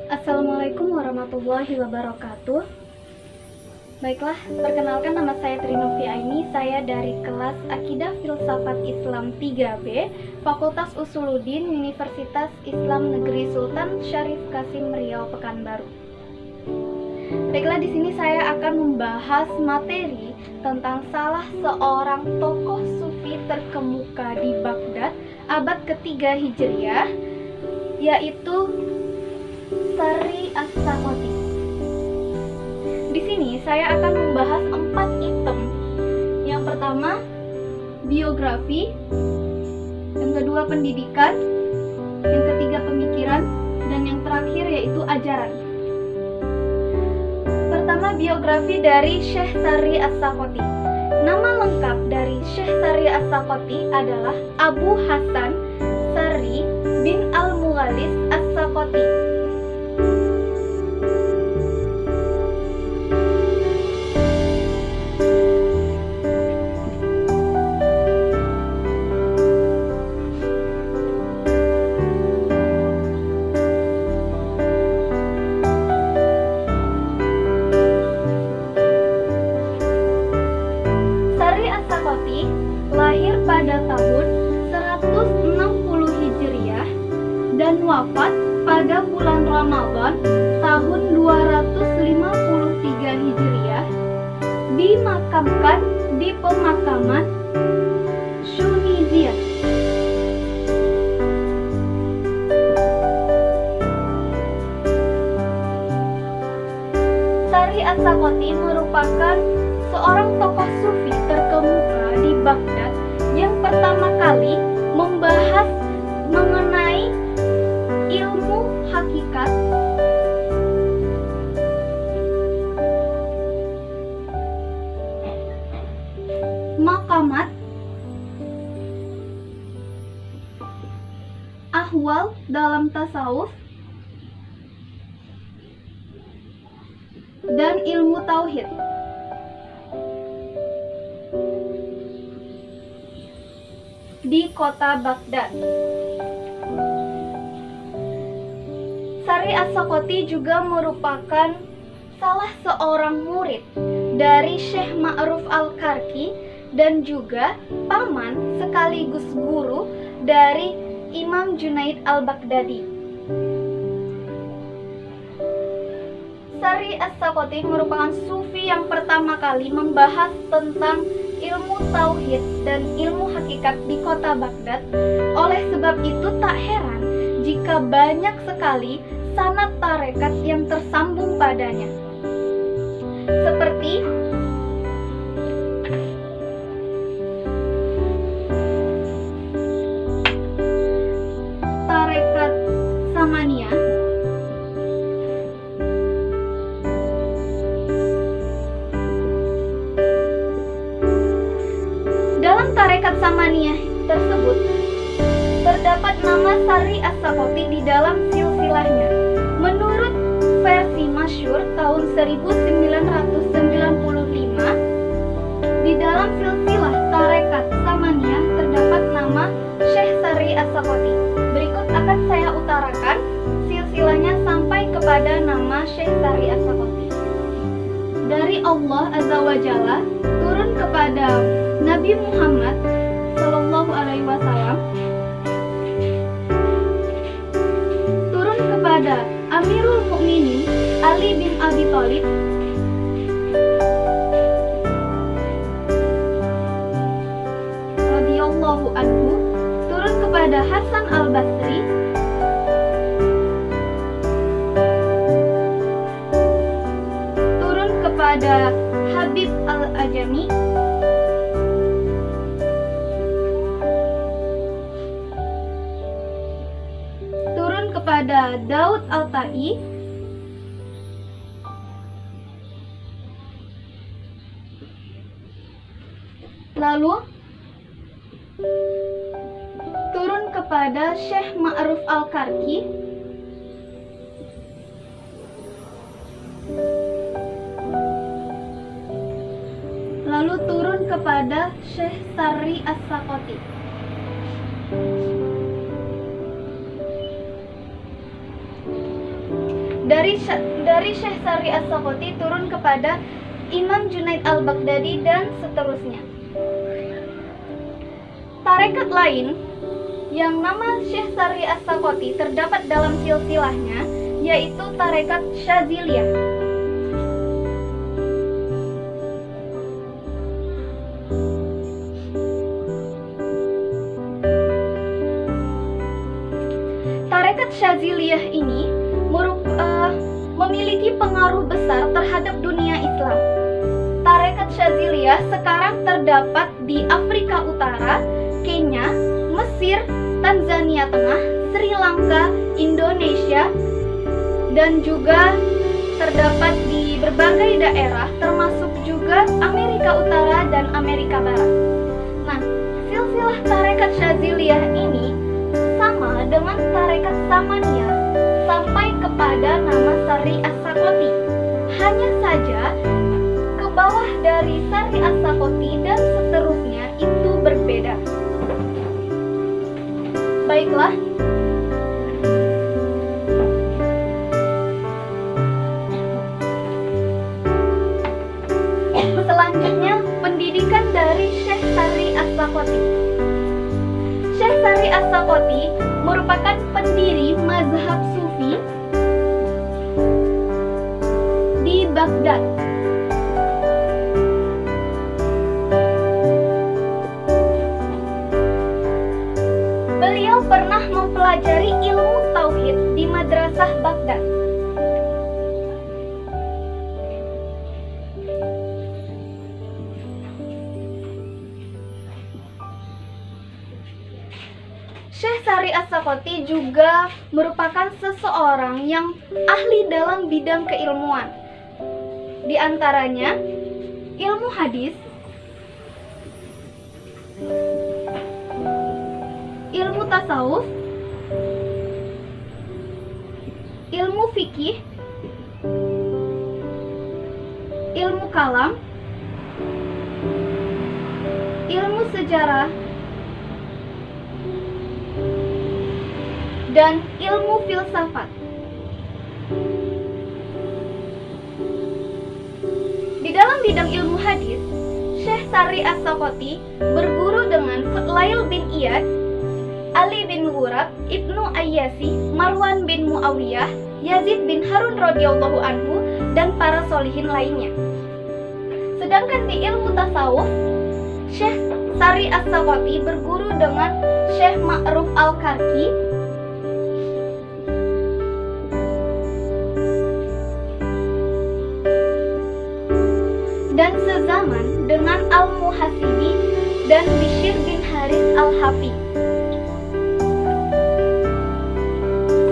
Assalamualaikum warahmatullahi wabarakatuh. Baiklah, perkenalkan nama saya Trinovi Aini. Saya dari kelas Akidah Filsafat Islam 3B, Fakultas Usuluddin, Universitas Islam Negeri Sultan Syarif Kasim Riau, Pekanbaru. Baiklah, di sini saya akan membahas materi tentang salah seorang tokoh sufi terkemuka di Baghdad abad ketiga Hijriah, yaitu Sarri As-Sakhoti. Di sini saya akan membahas 4 item. Yang pertama, biografi. Yang kedua, pendidikan. Yang ketiga, pemikiran. Dan yang terakhir yaitu ajaran. Pertama, biografi dari Syekh Sarri As-Sakhoti. Nama lengkap dari Syekh Sarri As-Sakhoti adalah Abu Hasan Sarri bin Al-Mughalis As-Sakhoti. Lahir pada tahun 160 Hijriah dan wafat pada bulan Ramadan tahun 253 Hijriah, dimakamkan di pemakaman Suniziyah. Sarri As-Sakhoti merupakan seorang tokoh sufi terkemuka di Baghdad yang pertama kali membahas mengenai ilmu hakikat, maqamat, ahwal dalam tasawuf, dan ilmu tauhid. Di kota Baghdad. Sarri As-Sakhoti juga merupakan salah seorang murid dari Syekh Ma'ruf Al-Karki dan juga paman sekaligus guru dari Imam Junaid Al-Baghdadi. Sarri As-Sakhoti merupakan sufi yang pertama kali membahas tentang ilmu tauhid dan ilmu hakikat di kota Baghdad. Oleh sebab itu tak heran jika banyak sekali sanad tarekat yang tersambung padanya. Seperti tarekat Samaniyah, tarekat Samaniyah tersebut terdapat nama Sarri As-Sakhoti di dalam silsilahnya. Menurut versi masyhur tahun 1995, di dalam silsilah tarekat Samaniyah terdapat nama Syekh Sarri As-Sakhoti. Berikut akan saya utarakan silsilahnya sampai kepada nama Syekh Sarri As-Sakhoti. Dari Allah Azza wa Jalla turun kepada Nabi Muhammad Sallallahu Alaihi Wasallam, turun kepada Amirul Mukminin Ali bin Abi Thalib, radhiyallahu anhu, turun kepada Hasan Al-Basri, turun kepada Habib Al-Ajami, kepada Daud Al-Tai, lalu turun kepada Syekh Ma'ruf Al-Karki, lalu turun kepada Syekh Sarri As-Sakhoti. dari Syekh Sari As-Sakoti turun kepada Imam Junaid Al-Baghdadi dan seterusnya. Tarekat lain yang nama Syekh Sari As-Sakoti terdapat dalam silsilahnya yaitu tarekat Syaziliyah. Tarekat Syaziliyah ini memiliki pengaruh besar terhadap dunia Islam. Tarekat Syaziliyah sekarang terdapat di Afrika Utara, Kenya, Mesir, Tanzania Tengah, Sri Lanka, Indonesia, dan juga terdapat di berbagai daerah termasuk juga Amerika Utara dan Amerika Barat. Nah, silsilah tarekat Syaziliyah ini sama dengan tarekat Samaniyah sampai kepada nama Sari As-Sakoti. Hanya saja ke bawah dari Sari As-Sakoti dan seterusnya itu berbeda. Baiklah. Selanjutnya, pendidikan dari Syekh Sari As-Sakoti. Syekh Sari As-Sakoti merupakan pendiri mazhab Sufi di Baghdad. Beliau pernah mempelajari ilmu tauhid di Madrasah Baghdad. Syekh Sari As-Sakoti juga merupakan seseorang yang ahli dalam bidang keilmuan. Di antaranya ilmu hadis, ilmu tasawuf, ilmu fikih, ilmu kalam, ilmu sejarah, dan ilmu filsafat. Di dalam bidang ilmu hadis, Syekh Sari As-Sakoti berguru dengan Fudlail bin Iyad, Ali bin Ghurab, Ibnu Ayyasi, Marwan bin Muawiyah, Yazid bin Harun radhiyallahu anhu, dan para solihin lainnya. Sedangkan di ilmu tasawuf, Syekh Sari As-Sakoti berguru dengan Syekh Ma'ruf Al-Karki, dan sezaman dengan Al-Muhasibi dan Bishr bin Haris Al-Hafi.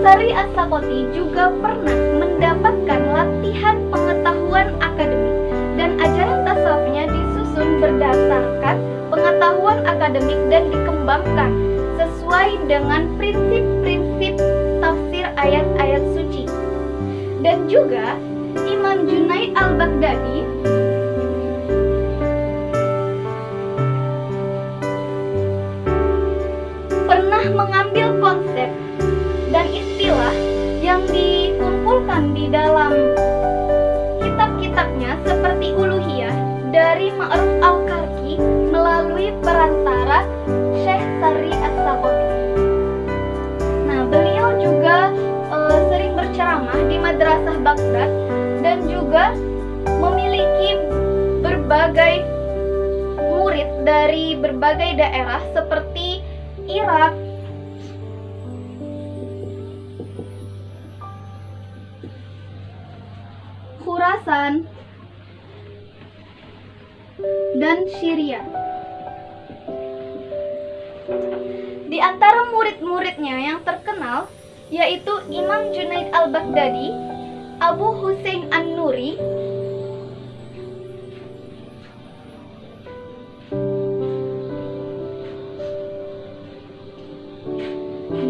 Sari As-Sakoti juga pernah mendapatkan latihan pengetahuan akademik dan ajaran tasawufnya disusun berdasarkan pengetahuan akademik dan dikembangkan sesuai dengan prinsip-prinsip tafsir ayat-ayat suci. Dan juga Imam Junaid Al-Baghdadi pernah mengambil konsep dan istilah yang dikumpulkan di dalam kitab-kitabnya seperti Uluhiyah dari Ma'ruf Al-Karki melalui perantara Syekh Sari As-Sakoti. Nah, beliau juga sering berceramah di Madrasah Baghdad dan juga memiliki berbagai murid dari berbagai daerah seperti Irak, Khurasan, dan Syria. Di antara murid-muridnya yang terkenal yaitu Imam Junaid Al-Baghdadi, Abu Husain An-Nuri,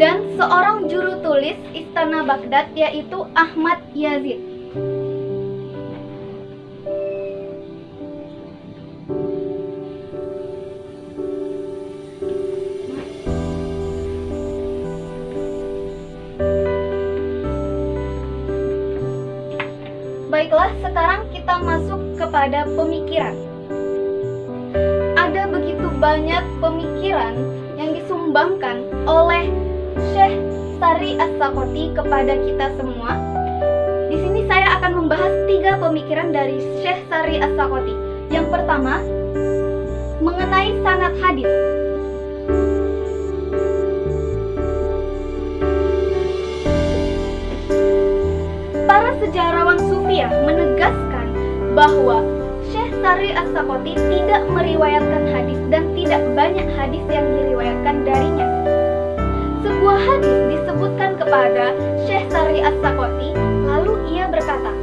dan seorang juru tulis Istana Baghdad yaitu Ahmad Yazid. kepada pemikiran. Ada begitu banyak pemikiran yang disumbangkan oleh Syekh Sari As-Sakoti kepada kita semua. Di sini saya akan membahas 3 pemikiran dari Syekh Sari As-Sakoti. Yang pertama, mengenai sanad hadis. Para sejarawan Sufiyah menegaskan bahwa Syekh Sari As-Sakoti tidak meriwayatkan hadis dan tidak banyak hadis yang diriwayatkan darinya. Sebuah hadis disebutkan kepada Syekh Sari As-Sakoti, lalu ia berkata,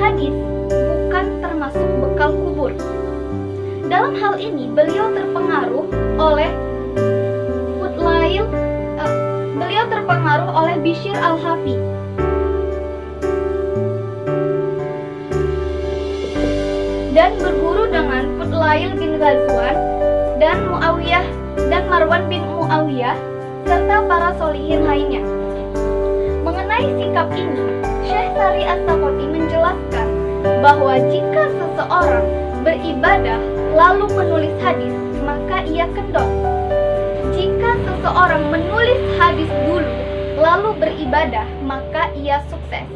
hadis bukan termasuk bekal kubur. Dalam hal ini beliau terpengaruh oleh Bishr al-Hafi. Dan berguru dengan Fudlail bin Ghazwan dan Muawiyah dan Marwan bin Muawiyah serta para solihin lainnya. Mengenai sikap ini, Syekh Sari As-Sakoti menjelaskan bahwa jika seseorang beribadah lalu menulis hadis, maka ia kendor. Jika seseorang menulis hadis dulu lalu beribadah, maka ia sukses.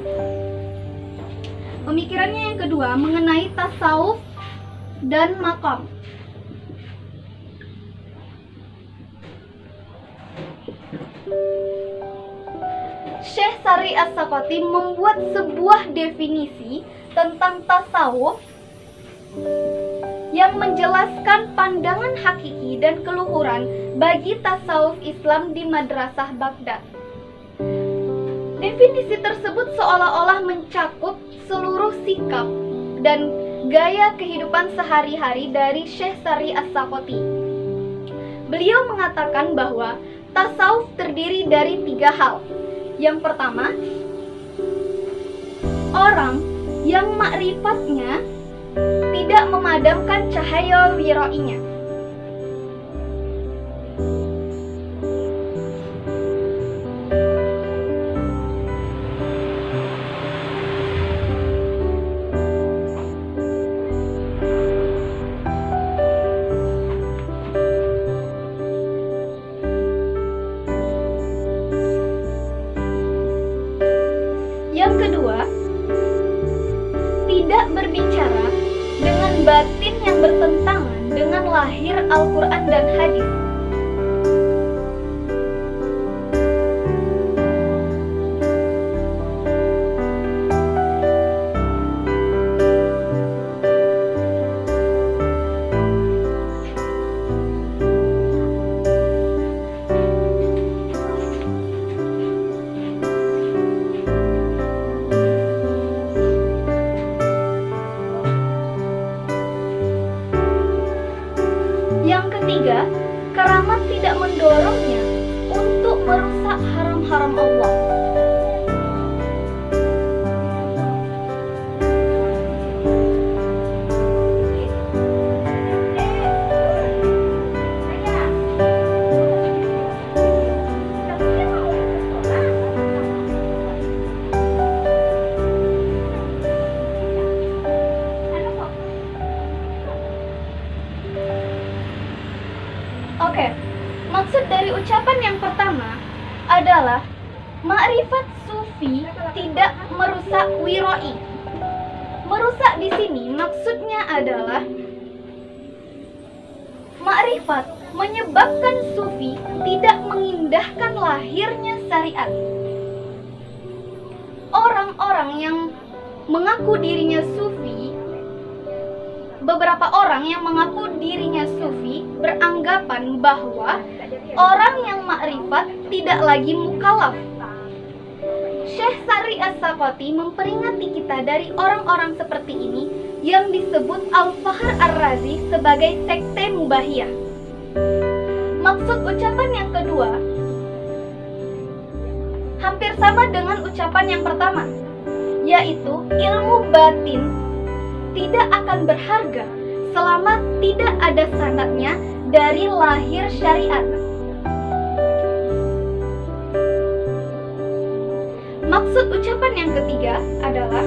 Pemikirannya yang kedua mengenai tasawuf dan maqam. Syekh Sari As-Sakoti membuat sebuah definisi tentang tasawuf yang menjelaskan pandangan hakiki dan keluhuran bagi tasawuf Islam di Madrasah Baghdad. Definisi tersebut seolah-olah mencakup seluruh sikap dan gaya kehidupan sehari-hari dari Syekh Sari As-Sakoti. Beliau mengatakan bahwa tasawuf terdiri dari 3 hal. Yang pertama, orang yang makrifatnya tidak memadamkan cahaya wirainya. Yang kedua, tidak berbicara dengan batin yang bertentangan dengan lahir Al-Quran dan hadis. Yang ketiga, keramat tidak mendorongnya untuk merusak haram-haram Allah. Oke, maksud dari ucapan yang pertama adalah makrifat sufi tidak merusak wirai. Merusak di sini maksudnya adalah makrifat menyebabkan sufi tidak mengindahkan lahirnya syariat. Orang-orang yang mengaku dirinya sufi, beberapa orang yang mengaku dirinya sufi beranggapan bahwa orang yang makrifat tidak lagi mukallaf. Syekh Sari As-Sakoti memperingati kita dari orang-orang seperti ini yang disebut Al-Fahr Ar-Razi sebagai sekte mubahiyah. Maksud ucapan yang kedua hampir sama dengan ucapan yang pertama, yaitu ilmu batin tidak akan berharga selama tidak ada sanadnya dari lahir syariat. Maksud ucapan yang ketiga adalah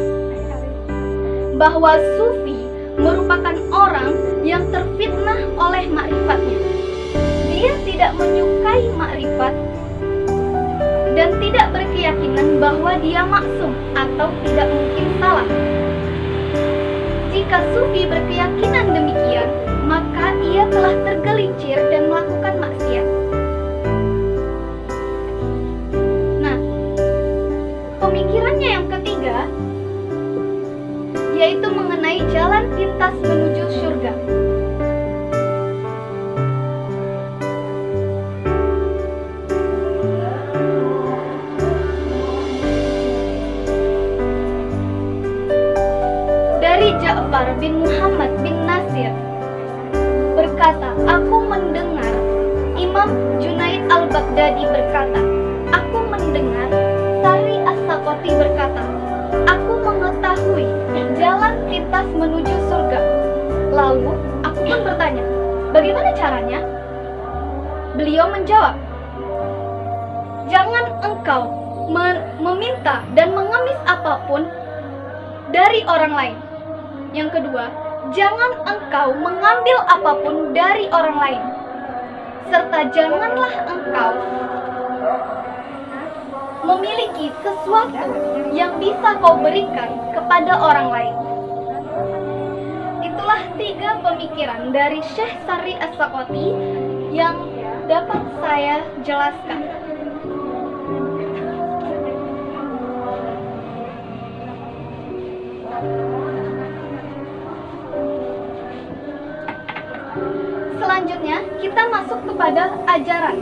bahwa sufi merupakan orang yang terfitnah oleh makrifatnya. Dia tidak menyukai makrifat dan tidak berkeyakinan bahwa dia maksum atau tidak mungkin salah. Jika sufi berkeyakinan demikian, maka ia telah tergelincir dan melakukan maksiat. Nah, pemikirannya yang ketiga yaitu mengenai jalan pintas menuju surga. Dari Ja'far bin Muhammad bin Nasir berkata, aku mendengar Imam Junaid al-Baghdadi berkata, aku mendengar Sari As-Sakoti berkata, aku mengetahui jalan pintas menuju surga. Lalu aku pun bertanya, bagaimana caranya? Beliau menjawab, jangan engkau meminta dan mengemis apapun dari orang lain. Yang kedua, jangan engkau mengambil apapun dari orang lain, serta janganlah engkau memiliki sesuatu yang bisa kau berikan kepada orang lain. Itulah 3 pemikiran dari Syekh Sari As-Sakoti yang dapat saya jelaskan. Selanjutnya kita masuk kepada ajaran.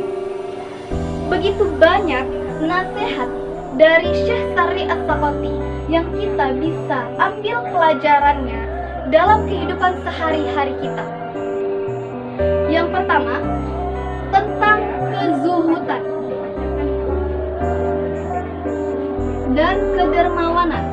Begitu banyak nasihat dari Syekh Sari As-Sakoti yang kita bisa ambil pelajarannya dalam kehidupan sehari-hari kita. Yang pertama, tentang kezuhudan dan kedermawanan.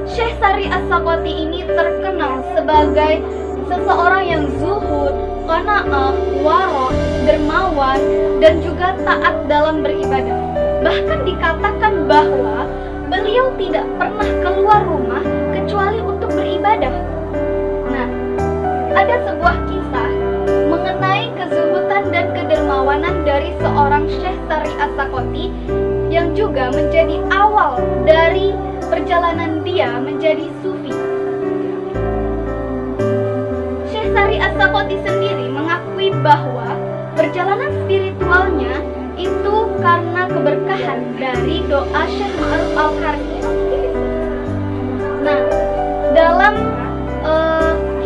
Syekh Sari As-Sakoti ini terkenal sebagai seseorang yang zuhud, qanaah, wara', dermawan, dan juga taat dalam beribadah. Bahkan dikatakan bahwa beliau tidak pernah keluar rumah kecuali untuk beribadah. Nah, ada sebuah kisah mengenai kezuhudan dan kedermawanan dari seorang Syekh Sari As-Sakoti yang juga menjadi awal dari perjalanan dia menjadi sufi. Syekh Sari As-Sakoti sendiri mengakui bahwa perjalanan spiritualnya itu karena keberkahan dari doa Syekh Ma'ruf Al-Karki. Nah, dalam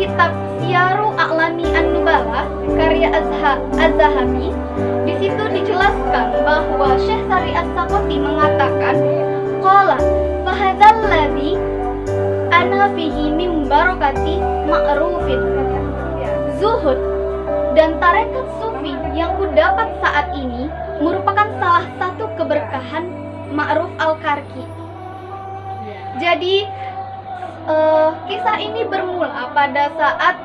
kitab Syiaru A'lami An-Nubala karya Az-Zahabi, di situ dijelaskan bahwa Syekh Sari As-Sakoti mengatakan, qala fahadzal ladzi ana fihi min barakati ma'rufin. Zuhud dan tarekat sufi yang kudapat saat ini merupakan salah satu keberkahan Ma'ruf Al-Karki. Jadi kisah ini bermula pada saat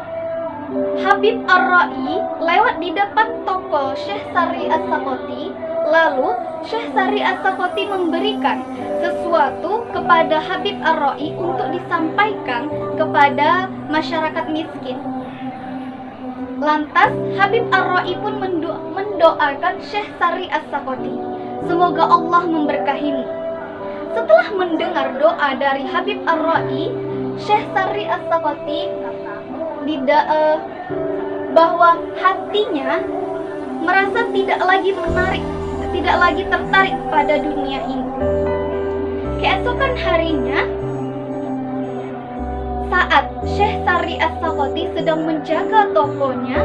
Habib Ar-Ra'i lewat di depan toko Syekh Sari As-Sakoti. Lalu Syekh Sari As-Sakoti memberikan sesuatu kepada Habib Ar-Ra'i untuk disampaikan kepada masyarakat miskin. Lantas Habib Ar-Ra'i pun mendoakan Syekh Sari As-Sakoti, semoga Allah memberkahimu. Setelah mendengar doa dari Habib Ar-Ra'i, Syekh Sari As-Sakoti bahwa hatinya merasa tidak lagi tertarik pada dunia ini. Keesokan harinya, saat Syekh Sari As-Sakoti sedang menjaga tokonya,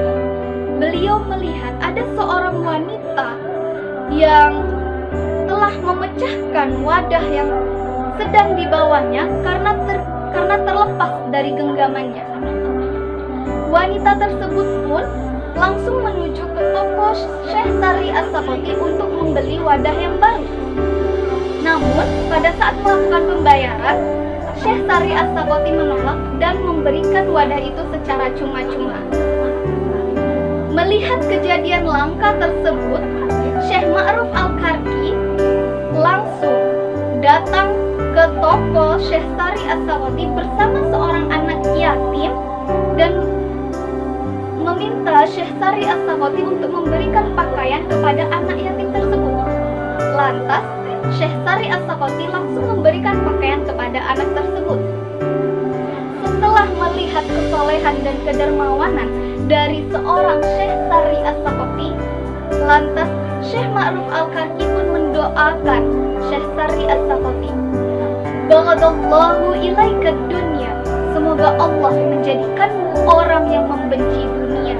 beliau melihat ada seorang wanita yang telah memecahkan wadah yang sedang dibawanya karena terlepas dari genggamannya. Wanita tersebut pun langsung menuju ke toko Syekh Sari As-Sakoti untuk membeli wadah yang baru. Namun pada saat melakukan pembayaran, Syekh Sari As-Sakoti menolak dan memberikan wadah itu secara cuma-cuma. Melihat kejadian langka tersebut, Syekh Ma'ruf Al-Karki langsung datang ke toko Syekh Sari As-Sakhoti bersama seorang anak yatim dan meminta Syekh Sari As-Sakhoti untuk memberikan pakaian kepada anak yatim tersebut. Lantas Syekh Sari As-Sakhoti langsung memberikan pakaian kepada anak tersebut. Setelah melihat kesolehan dan kedermawanan dari seorang Syekh Sari As-Sakhoti, lantas Syekh Ma'ruf Al-Karki pun mendoakan Syekh Sari As-Sakhoti, "Baghadallahu ilaika dunya." Semoga Allah menjadikanmu orang yang membenci dunia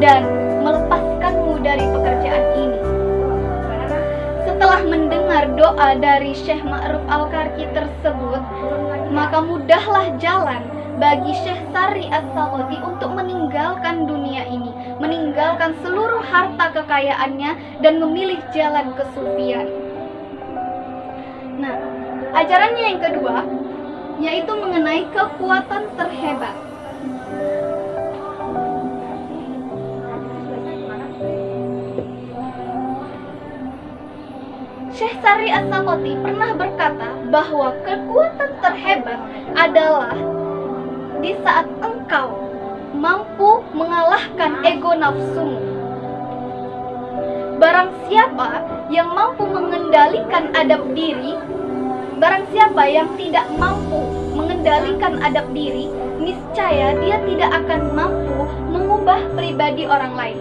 dan melepaskanmu dari pekerjaan ini. Setelah mendengar doa dari Syekh Ma'ruf Al-Karki tersebut, maka mudahlah jalan bagi Syekh Sari As-Sakhoti untuk meninggalkan dunia ini, meninggalkan seluruh harta kekayaannya dan memilih jalan kesufian. Nah, ajarannya yang kedua yaitu mengenai kekuatan terhebat. Syekh Sari As-Sakhoti pernah berkata bahwa kekuatan terhebat adalah di saat engkau mampu mengalahkan ego nafsumu. Barang siapa yang mampu mengendalikan adab diri, barang siapa yang tidak mampu mengendalikan adab diri, niscaya dia tidak akan mampu mengubah pribadi orang lain.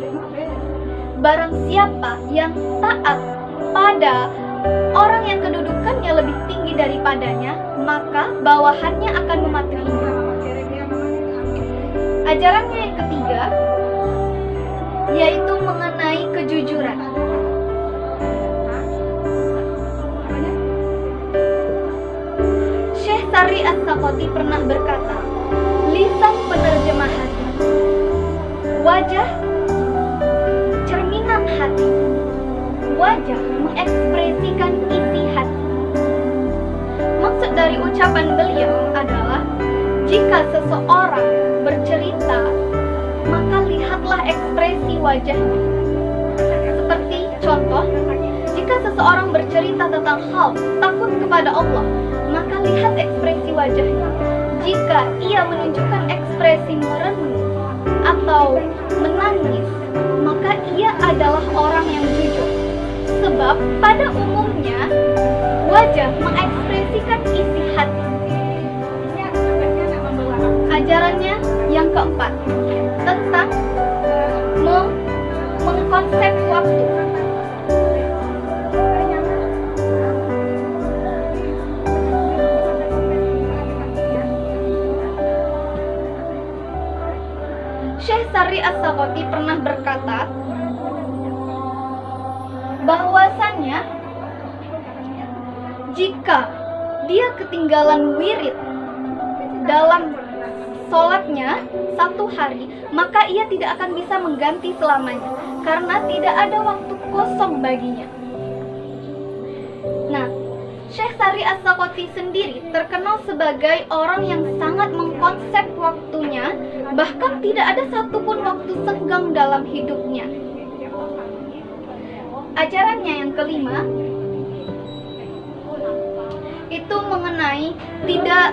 Barang siapa yang taat pada orang yang kedudukannya lebih tinggi daripadanya, maka bawahannya akan mematuhinya. Ajarannya yang ketiga yaitu mengenai kejujuran. Syekh Sari As-Sakhoti pernah berkata, "Lisan penerjemah hati, wajah cerminan hati, wajah mengekspresikan isi hati." Maksud dari ucapan beliau adalah, jika seseorang bercerita, maka lihatlah ekspresi wajahnya. Seperti contoh, jika seseorang bercerita tentang hal takut kepada Allah, maka lihat ekspresi wajahnya. Jika ia menunjukkan ekspresi merenung atau menangis, maka ia adalah orang yang jujur. Sebab pada umumnya wajah mengekspresikan isi hati. Ajarannya yang keempat tentang mengkonsep waktu. Syekh Sari As-Sakhoti pernah berkata bahwasannya jika dia ketinggalan wirid dalam sholatnya satu hari, maka ia tidak akan bisa mengganti selamanya karena tidak ada waktu kosong baginya. Nah, Syekh Sari As-Sakhoti sendiri terkenal sebagai orang yang sangat mengkonsep waktunya, bahkan tidak ada satupun waktu senggang dalam hidupnya. Ajarannya yang kelima itu mengenai tidak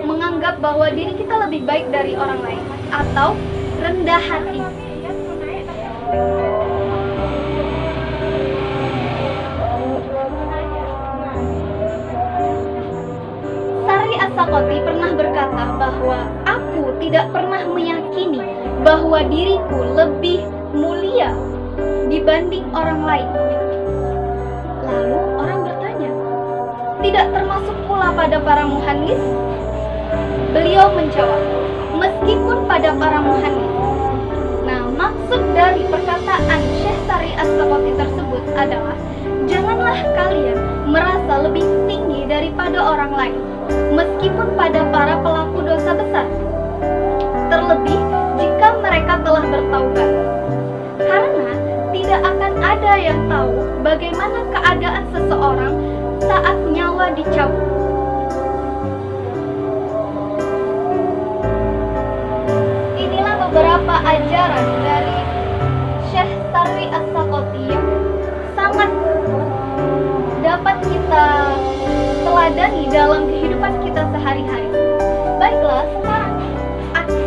menganggap bahwa diri kita lebih baik dari orang lain atau rendah hati. Sari As-Sakhoti pernah berkata bahwa aku tidak pernah meyakini bahwa diriku lebih mulia dibanding orang lain. Lalu orang bertanya, tidak termasuk pula pada para muhandis? Beliau menjawab, meskipun pada para muhandis. Nah, maksud dari perkataan Syekh Sari As-Sakhoti tersebut adalah, janganlah kalian merasa lebih tinggi daripada orang lain, meskipun pada para pelaku dosa besar. Terlebih jika mereka telah bertaubat. Karena tidak akan ada yang tahu bagaimana keadaan seseorang saat nyawa dicabut. Inilah beberapa ajaran dari Syekh Sari As-Sakhoti yang sangat dapat kita temui dalam kehidupan kita sehari-hari. Baiklah, sekarang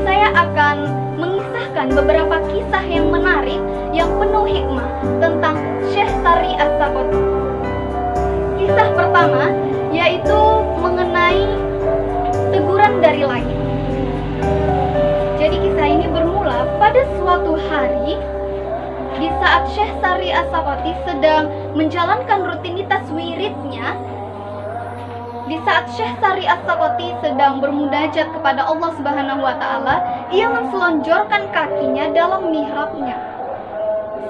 saya akan mengisahkan beberapa kisah yang menarik yang penuh hikmah tentang Syekh Sari As-Sakoti. Kisah pertama yaitu mengenai teguran dari langit. Jadi kisah ini bermula pada suatu hari di saat Syekh Sari As-Sakoti sedang menjalankan rutinitas wiridnya. Di saat Syekh Sari As-Sakoti sedang bermunajat kepada Allah Subhanahu wa Ta'ala, ia menselonjorkan kakinya dalam mihrabnya.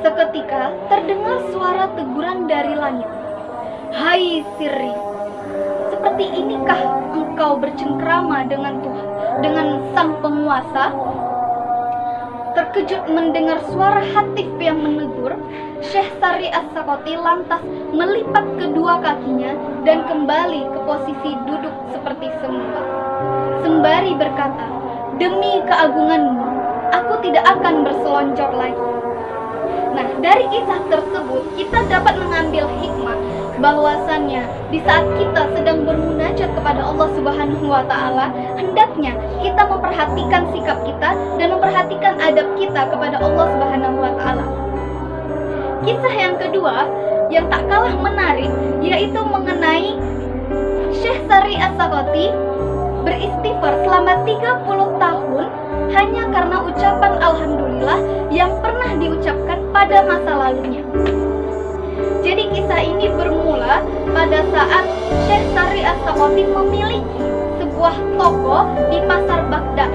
Seketika terdengar suara teguran dari langit. "Hai Sirri, seperti inikah engkau bercengkrama dengan Tuhan, dengan Sang Penguasa?" Terkejut mendengar suara hatif yang menegur, Syekh Sari As-Sakoti lantas melipat kedua kakinya dan kembali ke posisi duduk seperti semula. Sembari berkata, "Demi keagunganmu, aku tidak akan berselonjor lagi." Nah, dari kisah tersebut kita dapat mengambil hikmah bahwasannya di saat kita sedang bermunajat kepada Allah Subhanahu wa Ta'ala, hendaknya kita memperhatikan sikap kita dan memperhatikan adab kita kepada Allah Subhanahu wa Ta'ala. Kisah yang kedua yang tak kalah menarik yaitu mengenai Syekh Sari As-Sakoti beristighfar selama 30 tahun hanya karena ucapan alhamdulillah yang pernah diucapkan pada masa lalunya. Jadi kisah ini bermula pada saat Syekh Sari As-Sakoti memiliki sebuah toko di pasar Baghdad.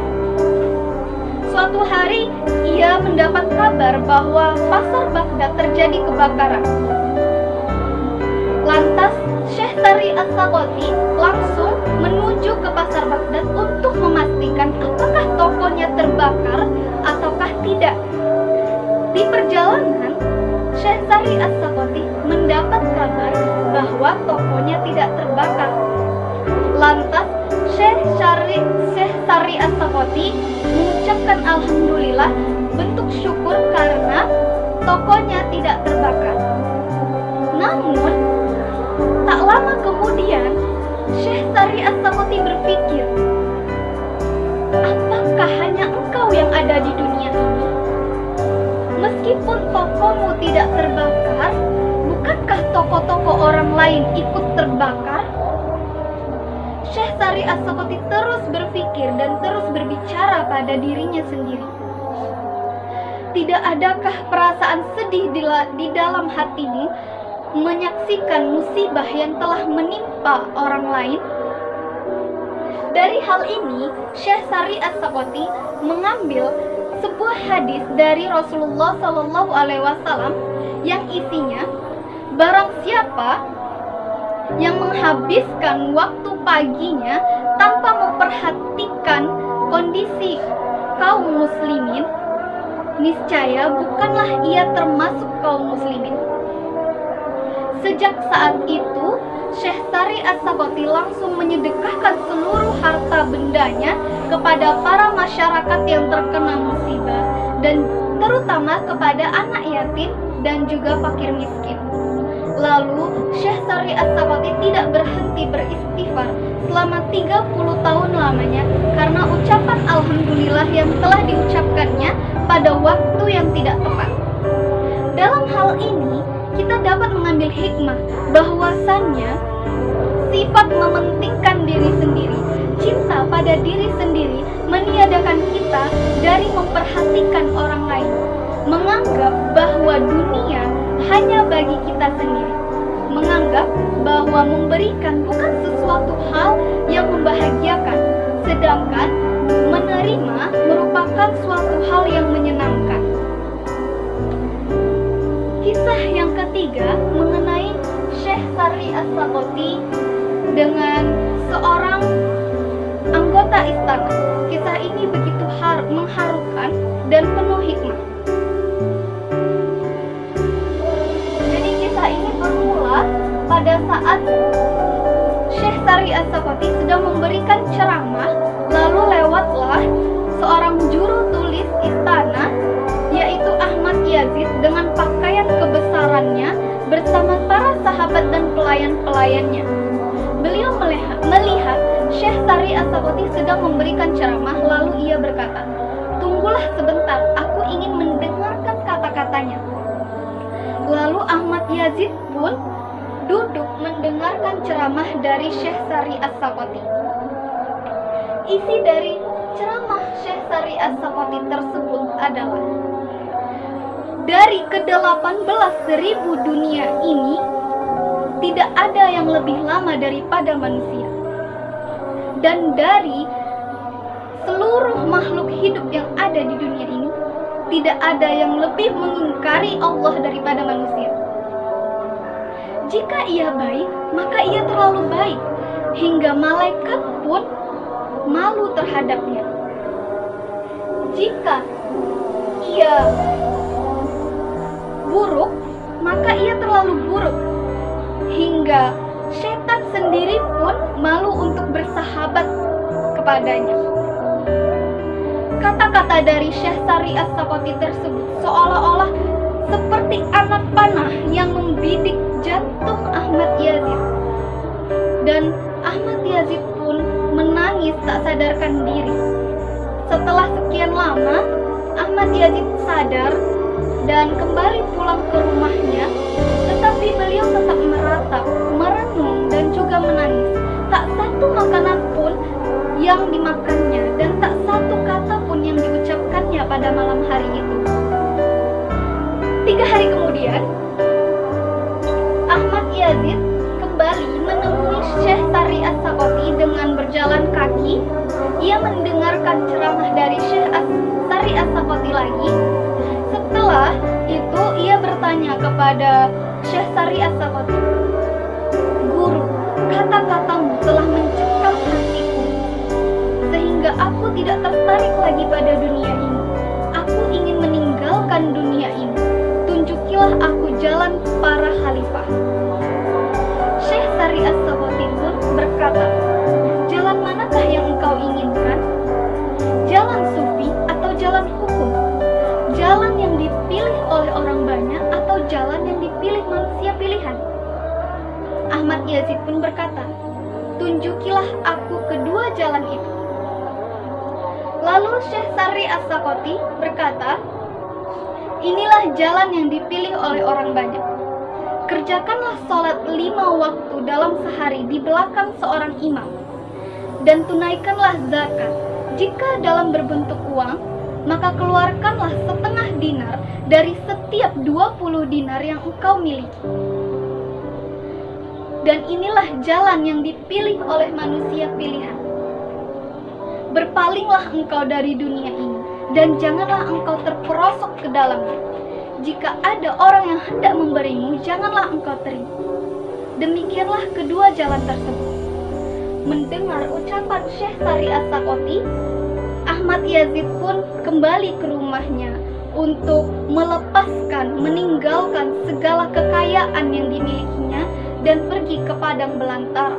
Suatu hari ia mendapat kabar bahwa pasar Baghdad terjadi kebakaran. Lantas Syekh Sari As-Sakoti langsung menuju ke pasar Baghdad untuk memastikan apakah tokonya terbakar ataukah tidak. Di perjalanan, Syekh Sari As-Sakoti mendapat kabar bahwa tokonya tidak terbakar. Lantas Syekh Sari As-Sakoti mengucapkan alhamdulillah bentuk syukur karena tokonya tidak terbakar. Namun tak lama kemudian Syekh Sari As-Sakoti berpikir, apakah hanya engkau yang ada di dunia ini? Meskipun tokomu tidak terbakar, bukankah toko-toko orang lain ikut terbakar? Syekh Sari As-Sakoti terus berpikir dan terus berbicara pada dirinya sendiri. Tidak adakah perasaan sedih di dalam hatimu menyaksikan musibah yang telah menimpa orang lain? Dari hal ini, Syekh Sari As-Sakoti mengambil sebuah hadis dari Rasulullah Shallallahu Alaihi Wasallam yang isinya, barang siapa yang menghabiskan waktu paginya tanpa memperhatikan kondisi kaum muslimin, niscaya bukanlah ia termasuk kaum muslimin. Sejak saat itu, Syekh Sari As-Sakoti langsung menyedekahkan seluruh harta bendanya kepada para masyarakat yang terkena musibah dan terutama kepada anak yatim dan juga fakir miskin. Lalu Syekh Sari As-Sakoti tidak berhenti beristighfar selama 30 tahun lamanya karena ucapan alhamdulillah yang telah diucapkannya pada waktu yang tidak tepat. Dalam hal ini kita dapat mengambil hikmah bahwasannya sifat mementingkan diri sendiri, cinta pada diri sendiri meniadakan kita dari memperhatikan orang lain, menganggap bahwa dunia hanya bagi kita sendiri, menganggap bahwa memberikan bukan sesuatu hal yang membahagiakan, sedangkan menerima merupakan suatu hal yang menyenangkan. Kisah yang ketiga mengenai Syekh Sari As-Sakoti dengan seorang anggota istana. Kisah ini begitu mengharukan dan penuh hikmah. Jadi kisah ini bermula pada saat Syekh Sari As-Sakoti sedang memberikan ceramah, lalu lewatlah seorang juru tulis istana yaitu Ahmad Yazid dengan pakaian kebesarannya bersama para sahabat dan pelayan-pelayannya. Beliau melihat Syekh Sari As-Sakoti sedang memberikan ceramah, lalu ia berkata, "Tunggulah sebentar, aku ingin mendengarkan kata-katanya." Lalu Ahmad Yazid pun duduk mendengarkan ceramah dari Syekh Sari As-Sakoti. Isi dari ceramah Syekh Sari As-Sakoti tersebut adalah, dari ke-18.000 dunia ini, tidak ada yang lebih lama daripada manusia. Dan dari seluruh makhluk hidup yang ada di dunia ini, tidak ada yang lebih mengingkari Allah daripada manusia. Jika ia baik, maka ia terlalu baik, hingga malaikat pun malu terhadapnya. Jika ia buruk, maka ia terlalu buruk, hingga setan sendiri pun malu untuk bersahabat kepadanya. Kata-kata dari Syekh Sari As-Sakoti tersebut seolah-olah seperti anak panah yang membidik jantung Ahmad Yazid. Dan Ahmad Yazid pun menangis tak sadarkan diri. Setelah sekian lama, Ahmad Yazid sadar dan kembali pulang ke rumahnya, tetapi beliau tetap meratap, merenung, dan juga menangis. Tak satu makanan pun yang dimakannya, dan tak satu kata pun yang diucapkannya pada malam hari itu. 3 hari kemudian, Ahmad Yazid kembali menemui Syekh Sari As-Sakoti dengan berjalan kaki. Ia mendengarkan ceramah dari Syekh Sari As-Sakoti lagi. Setelah itu ia bertanya kepada Syekh Sari As-Sakoti, "Guru, kata-katamu telah mencekam hatiku, sehingga aku tidak tertarik lagi pada dunia ini. Aku ingin meninggalkan dunia ini. Tunjukilah aku jalan para khalifah." Syekh Sari As-Sakoti pun berkata, "Jalan manakah yang engkau inginkan? Jalan sufi atau jalan hukum? Jalan yang dipilih oleh orang banyak atau jalan yang dipilih manusia pilihan?" Ahmad Yazid pun berkata, "Tunjukilah aku kedua jalan itu." Lalu Syekh Sari As-Sakoti berkata, "Inilah jalan yang dipilih oleh orang banyak. Kerjakanlah sholat 5 waktu dalam sehari di belakang seorang imam, dan tunaikanlah zakat. Jika dalam berbentuk uang, maka keluarkanlah setengah dinar dari setiap 20 dinar yang engkau miliki. Dan inilah jalan yang dipilih oleh manusia pilihan. Berpalinglah engkau dari dunia ini, dan janganlah engkau terperosok ke dalamnya. Jika ada orang yang hendak memberimu, janganlah engkau terima." Demikianlah kedua jalan tersebut. Mendengar ucapan Syekh Sari As-Sakoti, Ahmad Yazid pun kembali ke rumahnya untuk melepaskan, meninggalkan segala kekayaan yang dimilikinya dan pergi ke padang belantara.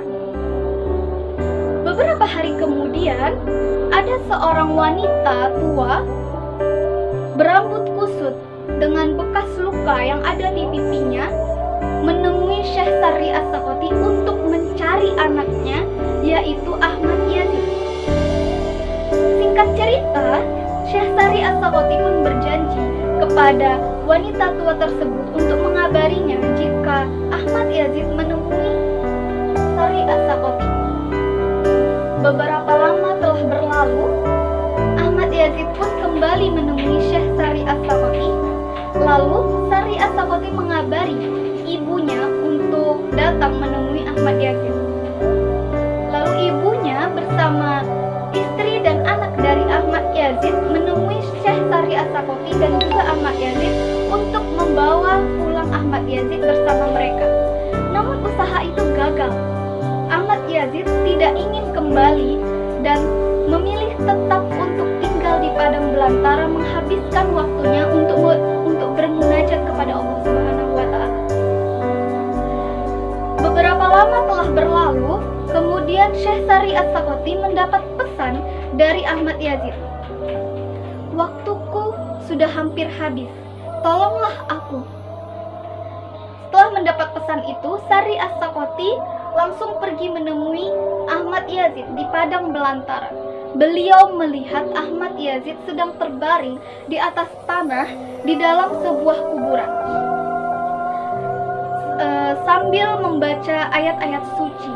Beberapa hari kemudian, ada seorang wanita tua berambut kusut dengan bekas luka yang ada di pipinya menemui Syekh Sari As-Sakoti untuk mencari anaknya, yaitu Ahmad Yazid. Singkat cerita, Syekh Sari As-Sakoti pun berjanji kepada wanita tua tersebut untuk mengabarinya jika Ahmad Yazid menemui Sari As-Sakoti. Beberapa lama telah berlalu, Ahmad Yazid pun kembali menemui Syekh Sari As-Sakoti. Lalu Sari As-Sakoti mengabari ibunya untuk datang menemui Ahmad Yazid. Lalu ibunya bersama istri dan anak dari Ahmad Yazid menemui Syekh Sari As-Sakoti dan juga Ahmad Yazid untuk membawa pulang Ahmad Yazid bersama mereka. Namun usaha itu gagal. Ahmad Yazid tidak ingin kembali dan memilih tetap untuk tinggal di padang belantara, menghabiskan waktunya untuk bermunajat kepada Allah Subhanahu wa Ta'ala. Beberapa lama telah berlalu, kemudian Syekh Sari As-Sakoti mendapat pesan dari Ahmad Yazid. "Waktuku sudah hampir habis, tolonglah aku." Setelah mendapat pesan itu, Sari As-Sakoti langsung pergi menemui Ahmad Yazid di padang belantara. Beliau melihat Ahmad Yazid sedang terbaring di atas tanah di dalam sebuah kuburan, sambil membaca ayat-ayat suci.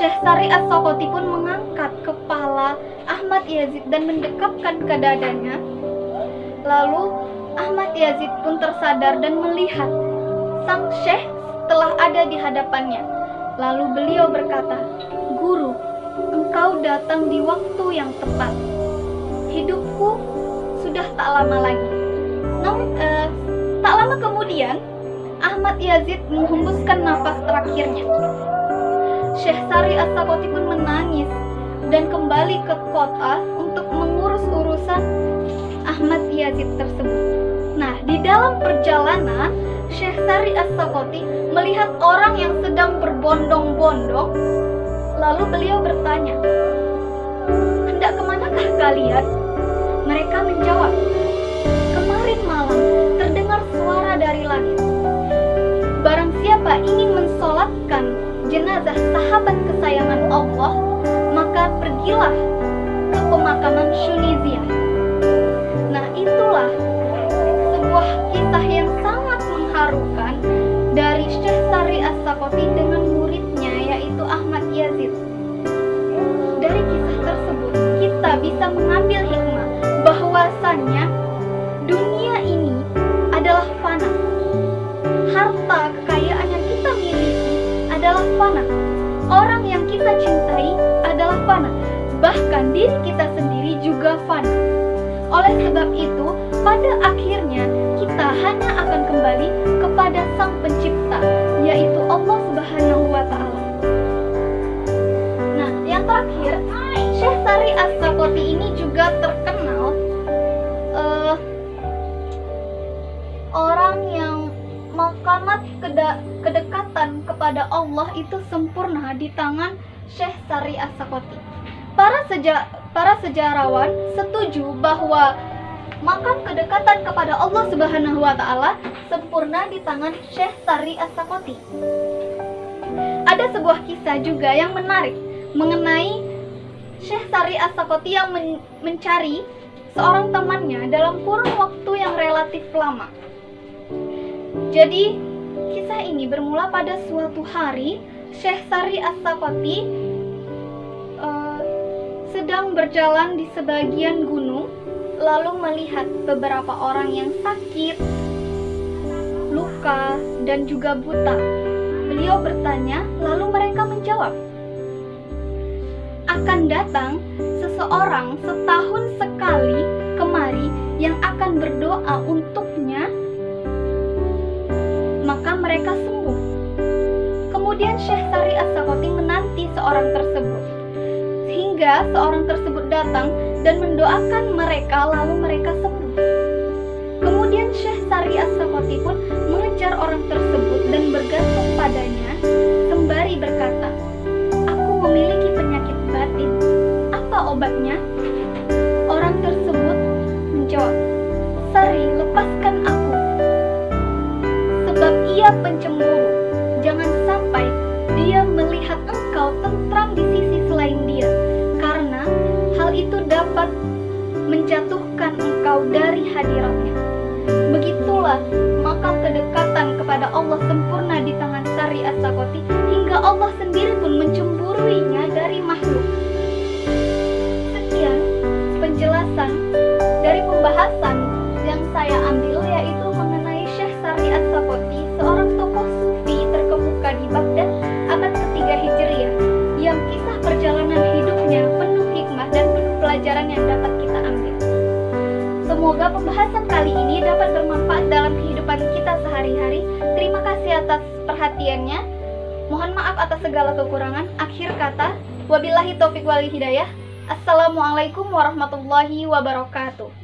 Syekh Sari As-Sakoti pun mengangkat kepala Ahmad Yazid dan mendekapkan ke dadanya. Lalu Ahmad Yazid pun tersadar dan melihat sang syekh telah ada di hadapannya. Lalu beliau berkata, "Guru, engkau datang di waktu yang tepat. Hidupku sudah tak lama lagi." Namun tak lama kemudian Ahmad Yazid menghembuskan nafas terakhirnya. Syekh Sari As-Sakoti pun menangis dan kembali ke kota untuk mengurus urusan Ahmad Yazid tersebut. Nah, di dalam perjalanan Syekh Sari As-Sakoti melihat orang yang sedang berbondong-bondong. Lalu beliau bertanya, "Hendak kemanakah kalian?" Mereka menjawab, "Kemarin malam terdengar suara dari langit. Barang siapa ingin mensolatkan jenazah sahabat kesayangan Allah, maka pergilah ke pemakaman Shunizia." Nah, itulah sebuah kisah yang sangat mengharukan dari Syekh Sari As-Sakoti dengan muridnya, yaitu Ahmad Yazid. Dari kisah tersebut kita bisa mengambil hikmah bahwasannya dunia ini adalah fana. Harta kekayaan yang kita miliki adalah fana. Orang yang kita cintai adalah fana. Bahkan diri kita sendiri juga fana. Oleh sebab itu, pada akhirnya kita hanya akan kembali kepada Sang Pencipta, yaitu Allah Subhanahu wa Ta'ala. Nah, yang terakhir, Syekh Sari As-Sakoti ini juga terkenal orang yang makamat kedekatan kepada Allah itu sempurna di tangan Syekh Sari As-Sakoti. Para sejarawan setuju bahwa makam kedekatan kepada Allah Subhanahu wa Ta'ala sempurna di tangan Syekh Sari As-Sakoti. Ada sebuah kisah juga yang menarik mengenai Syekh Sari As-Sakoti yang mencari seorang temannya dalam kurun waktu yang relatif lama. Jadi, kisah ini bermula pada suatu hari Syekh Sari As-Sakoti sedang berjalan di sebagian gunung, lalu melihat beberapa orang yang sakit, luka, dan juga buta. Beliau bertanya, lalu mereka menjawab, "Akan datang seseorang setahun sekali kemari yang akan berdoa untuknya, maka mereka sembuh." Kemudian Syekh Sari As-Sakoti menanti seorang tersebut, hingga seorang tersebut datang dan mendoakan mereka, lalu mereka sembuh. Kemudian Syekh Sari As-Sakoti pun mengejar orang tersebut dan bergantung padanya sembari berkata, "Aku memiliki penyakit batin. Apa obatnya?" Orang tersebut menjawab, "Sari, lepaskan aku, sebab ia pencemburu. Jangan sampai dia melihat engkau tentram di sisi selain dia, karena hal itu dapat menjatuhkan engkau dari hadiratnya." Begitulah makam kedekatan kepada Allah sempurna di tangan Sari As-Sakoti, hingga Allah sendiri pun mencemburuinya dari makhluk. Sekian penjelasan dari pembahasan yang saya ambil, yaitu mengenai Syekh Sari As-Sakoti, seorang tokoh sufi terkemuka di Baghdad abad ketiga Hijriah, yang kisah perjalanan hidupnya penuh hikmah dan penuh pelajaran yang dapat kita ambil. Semoga pembahasan kali ini dapat bermanfaat dalam kehidupan kita sehari-hari. Terima kasih atas perhatiannya. Mohon maaf atas segala kekurangan. Akhir kata, wabillahi taufiq wal hidayah. Assalamualaikum warahmatullahi wabarakatuh.